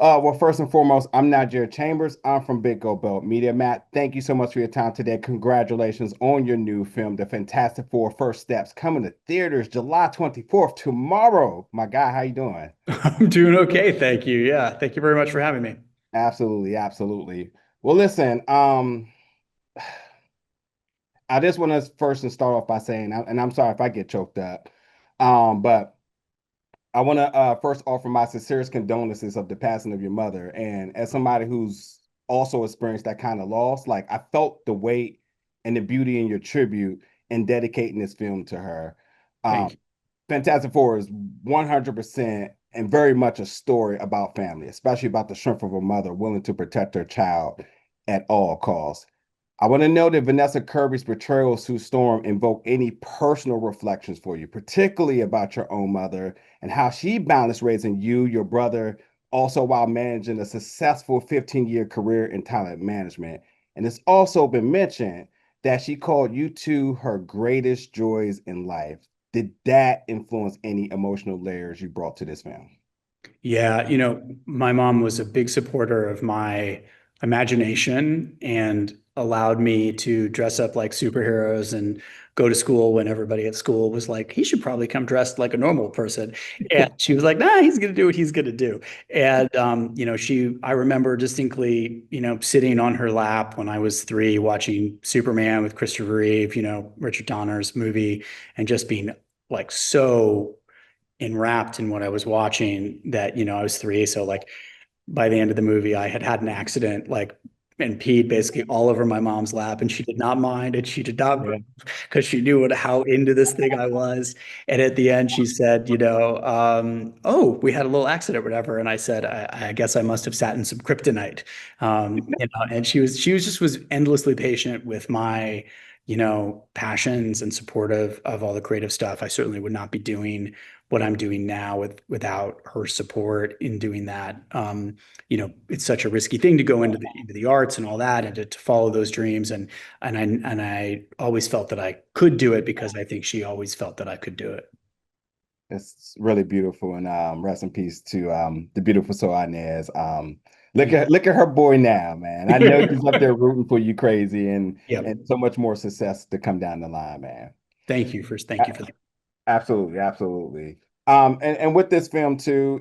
Well, first and foremost, I'm not Jared Chambers. I'm from Big Go Belt Media. Matt, thank you so much for your time today. Congratulations on your new film, The Fantastic Four: First Steps, coming to theaters July 24th, tomorrow. My guy, how you doing? I'm doing okay, thank you. Yeah, thank you very much for having me. Absolutely, absolutely. Well, listen, I just want to first and start off by saying, and I'm sorry if I get choked up, but I want to first offer my sincerest condolences of the passing of your mother. And as somebody who's also experienced that kind of loss, like I felt the weight and the beauty in your tribute in dedicating this film to her. Um, Thank you. Fantastic Four is 100% and very much a story about family, especially about the strength of a mother willing to protect her child at all costs. I want to know that Vanessa Kirby's portrayal of Sue Storm invoke any personal reflections for you, particularly about your own mother and how she balanced raising you, your brother, also while managing a successful 15-year career in talent management. And it's also been mentioned that she called you two her greatest joys in life. Did that influence any emotional layers you brought to this film? Yeah, my mom was a big supporter of my imagination and allowed me to dress up like superheroes and go to school when everybody at school was like, he should probably come dressed like a normal person. And she was like, nah, he's gonna do what he's gonna do. And I remember distinctly, sitting on her lap when I was 3, watching Superman with Christopher Reeve, Richard Donner's movie, and just being like so enwrapped in what I was watching that, I was 3. So like by the end of the movie, I had had an accident, like, and peed basically all over my mom's lap, and she did not mind, and she did not Yeah. because she knew how into this thing I was. And at the end, she said, "Oh, we had a little accident, or whatever." And I said, "I guess I must have sat in some kryptonite." And she was endlessly patient with my, passions and supportive of all the creative stuff. I certainly would not be doing what I'm doing now without her support in doing that. It's such a risky thing to go into the arts and all that, and to follow those dreams. And I always felt that I could do it because I think she always felt that I could do it. It's really beautiful, and rest in peace to the beautiful soul Inez. Look Thank at her boy now, man. I know you. he's up there rooting for you crazy, Yep. and so much more success to come down the line, man. Thank you for that. Absolutely, absolutely. And with this film too,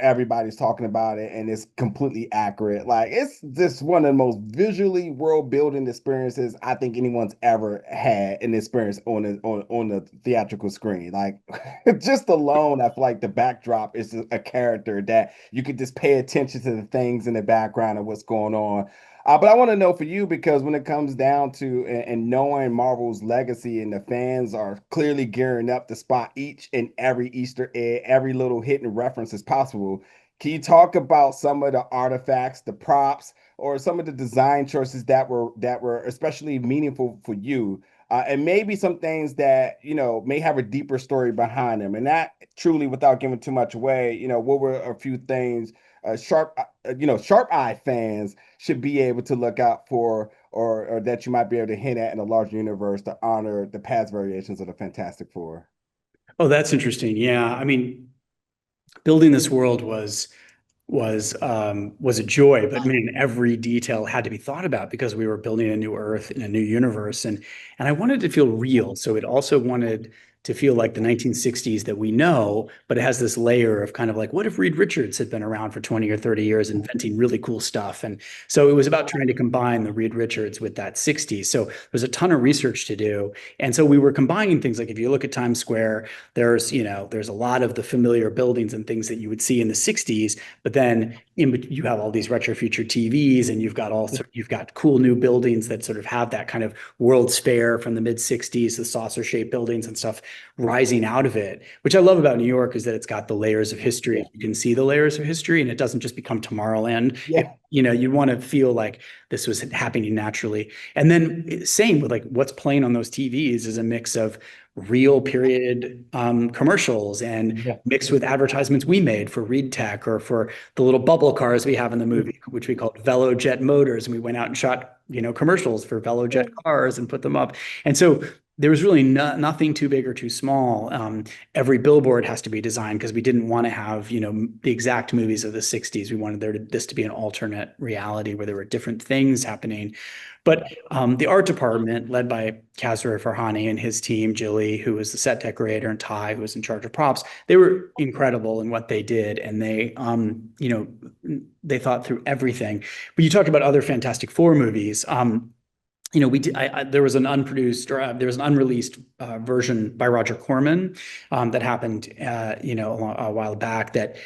everybody's talking about it, and it's completely accurate. Like it's just one of the most visually world building experiences I think anyone's ever had an experience on the theatrical screen. Like just alone, I feel like the backdrop is a character that you could just pay attention to the things in the background and what's going on. But I want to know for you because when it comes down to and knowing Marvel's legacy and the fans are clearly gearing up to spot each and every Easter egg, every little hidden reference as possible. Can you talk about some of the artifacts, the props, or some of the design choices that were especially meaningful for you? And maybe some things that may have a deeper story behind them, and that truly, without giving too much away, what were a few things sharp eye fans should be able to look out for, or that you might be able to hint at in a larger universe to honor the past variations of the Fantastic Four. Oh, that's interesting. Yeah, I mean, building this world was a joy, but man, every detail had to be thought about because we were building a new Earth in a new universe, and I wanted to feel real. So it also wanted to feel like the 1960s that we know, but it has this layer of kind of like, what if Reed Richards had been around for 20 or 30 years inventing really cool stuff? And so it was about trying to combine the Reed Richards with that 60s. So there's a ton of research to do. And so we were combining things like if you look at Times Square, there's a lot of the familiar buildings and things that you would see in the 60s, but then you have all these retro future TVs, and you've got cool new buildings that sort of have that kind of World's Fair from the mid 60s, the saucer shaped buildings and stuff rising out of it. Which I love about New York is that it's got the layers of history. You can see the layers of history, and it doesn't just become Tomorrowland. Yeah. You want to feel like this was happening naturally. And then same with like what's playing on those TVs is a mix of real period commercials and Yeah. mixed with advertisements we made for Reed Tech or for the little bubble cars we have in the movie, which we called VeloJet Motors. And we went out and shot, commercials for VeloJet cars and put them up. And so there was really nothing too big or too small. Every billboard has to be designed because we didn't want to have, the exact movies of the 60s. We wanted this to be an alternate reality where there were different things happening. But the art department, led by Kazra Farhani and his team, Jilly, who was the set decorator, and Ty, who was in charge of props, they were incredible in what they did. And they thought through everything. But you talked about other Fantastic Four movies. We did, there was an unproduced or there was an unreleased version by Roger Corman that happened, a while back that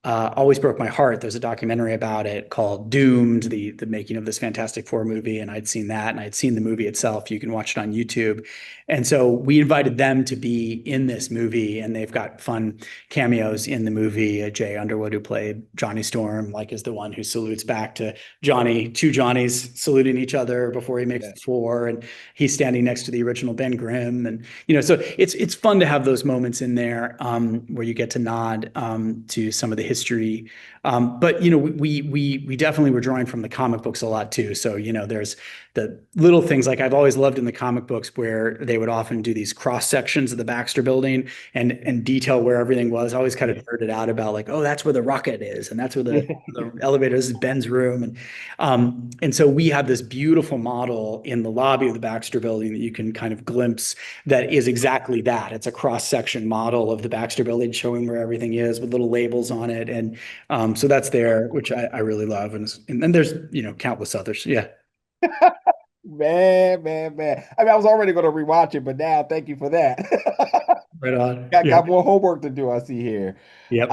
always broke my heart. There's a documentary about it called Doomed, the making of this Fantastic Four movie, and I'd seen that, and I'd seen the movie itself. You can watch it on YouTube. And so we invited them to be in this movie, and they've got fun cameos in the movie. Jay Underwood, who played Johnny Storm, like is the one who salutes back to Johnny, two Johnnies saluting each other before he makes Yeah. the floor, and he's standing next to the original Ben Grimm, and so it's fun to have those moments in there where you get to nod to some of the history. But we definitely were drawing from the comic books a lot too. So there's the little things like I've always loved in the comic books where they would often do these cross sections of the Baxter building and detail where everything was. I always kind of nerded out about like, oh, that's where the rocket is, and that's where the elevator is, Ben's room, and so we have this beautiful model in the lobby of the Baxter building that you can kind of glimpse that is exactly that. It's a cross section model of the Baxter building showing where everything is with little labels on it, and so that's there, which I really love, and then there's countless others. Yeah, Man, man, man. I mean, I was already going to rewatch it, but now thank you for that. right on. Got, Yeah, got more homework to do, I see here. yep,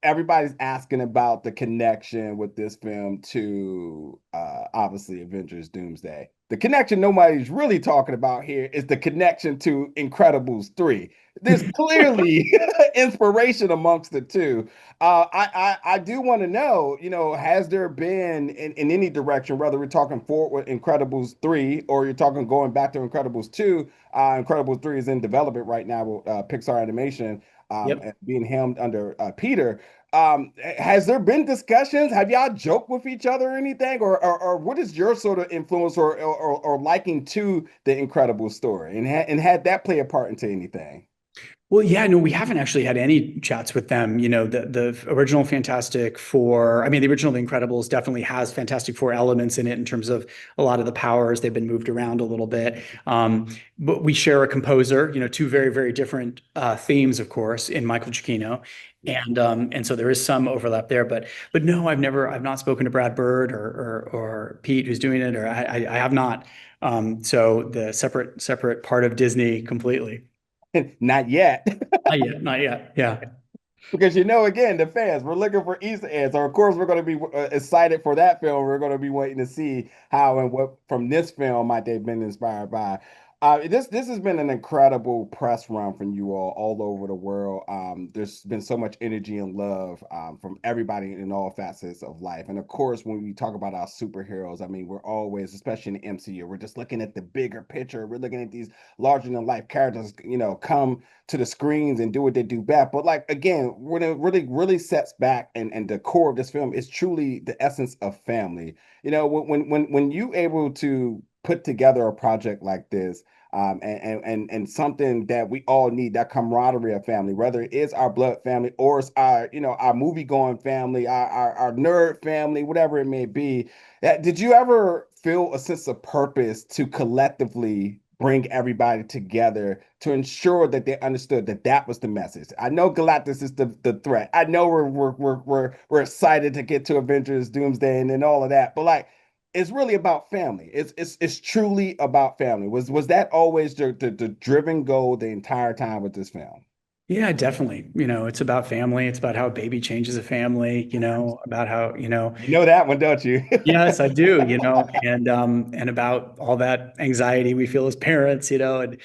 Everybody's asking about the connection with this film to obviously Avengers Doomsday. The connection nobody's really talking about here is the connection to Incredibles 3. There's clearly inspiration amongst the two. I do want to know, has there been in any direction, whether we're talking forward with Incredibles 3 or you're talking going back to Incredibles 2, Incredibles 3 is in development right now with Pixar Animation yep. being helmed under Peter. Has there been discussions? Have y'all joked with each other or anything? Or what is your sort of influence or liking to the Incredible story? And had that play a part into anything? Well, yeah, no, we haven't actually had any chats with them. The original Fantastic Four, I mean, the original The Incredibles definitely has Fantastic Four elements in it in terms of a lot of the powers. They've been moved around a little bit. But we share a composer, two very, very different themes, of course, in Michael Giacchino. Yeah. And so there is some overlap there, but no, I've not spoken to Brad Bird or Pete who's doing it, or I have not. So the separate part of Disney completely. Not yet. Not yet, not yet. Yeah. Because again, the fans, we're looking for Easter eggs. So of course, we're going to be excited for that film. We're going to be waiting to see how and what from this film might they've been inspired by. This has been an incredible press run from you all over the world. There's been so much energy and love from everybody in all facets of life. And of course, when we talk about our superheroes, I mean, we're always, especially in the MCU, we're just looking at the bigger picture. We're looking at these larger than life characters, come to the screens and do what they do best. But like again, when it really sets back and the core of this film is truly the essence of family. When you able to put together a project like this, and something that we all need, that camaraderie of family, whether it is our blood family or it's our movie going family, our nerd family, whatever it may be. Did you ever feel a sense of purpose to collectively bring everybody together to ensure that they understood that that was the message? I know Galactus is the threat. I know we're excited to get to Avengers Doomsday and all of that, but like it's really about family. It's truly about family. Was that always the driven goal the entire time with this film? Yeah, definitely. It's about family. It's about how a baby changes a family, about how, You know that one, don't you? yes, I do, and about all that anxiety we feel as parents, and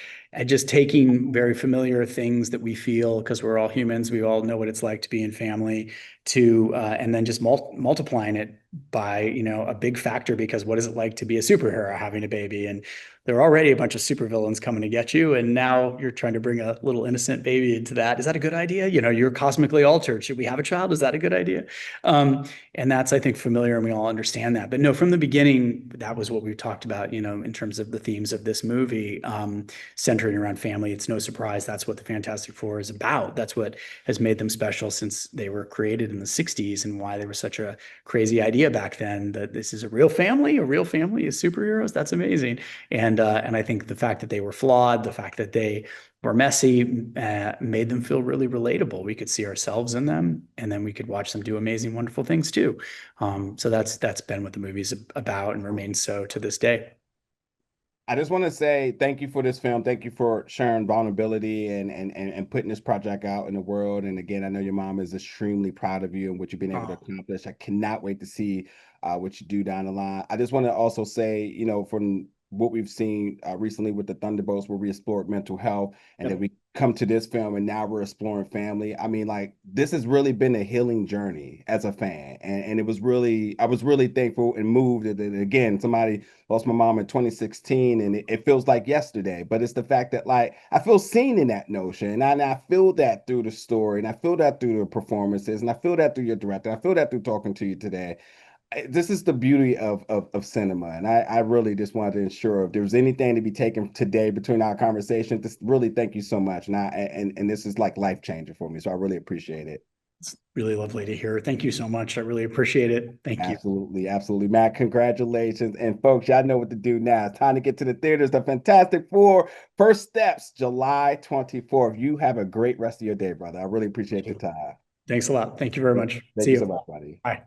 just taking very familiar things that we feel because we're all humans, we all know what it's like to be in family, to and then just multiplying it by, a big factor, because what is it like to be a superhero having a baby? And there are already a bunch of supervillains coming to get you, and now you're trying to bring a little innocent baby into that. Is that a good idea? You're cosmically altered. Should we have a child? Is that a good idea? And that's, I think, familiar, and we all understand that. But no, from the beginning, that was what we talked about, in terms of the themes of this movie, centering around family. It's no surprise that's what the Fantastic Four is about. That's what has made them special since they were created in the 60s, and why they were such a crazy idea back then, that this is a real family is superheroes. That's amazing. And I think the fact that they were flawed, the fact that they were messy, made them feel really relatable. We could see ourselves in them, and then we could watch them do amazing, wonderful things too. So that's been what the movie's about, and remains so to this day. I just want to say thank you for this film. Thank you for sharing vulnerability and putting this project out in the world. And again, I know your mom is extremely proud of you and what you've been able to Oh, accomplish. I cannot wait to see what you do down the line. I just want to also say, from what we've seen recently with the Thunderbolts, where we explored mental health, and then yep. we come to this film and now we're exploring family. I mean, like, this has really been a healing journey as a fan. And I was really thankful and moved that, again, somebody lost my mom in 2016, and it feels like yesterday. But it's the fact that, like, I feel seen in that notion, and I feel that through the story, and I feel that through the performances, and I feel that through your director. I feel that through talking to you today. This is the beauty of cinema, and I really just wanted to ensure if there's anything to be taken today between our conversation, just really thank you so much. And this is like life changing for me, so I really appreciate it. It's really lovely to hear. Thank you so much. I really appreciate it. Thank you. Absolutely, absolutely, Matt. Congratulations. And folks, y'all know what to do now. It's time to get to the theaters. The Fantastic Four, First Steps, July 24th. You have a great rest of your day, brother. I really appreciate the time. Thanks a lot. Thank you very much. Thank See you so you. much, buddy. Bye.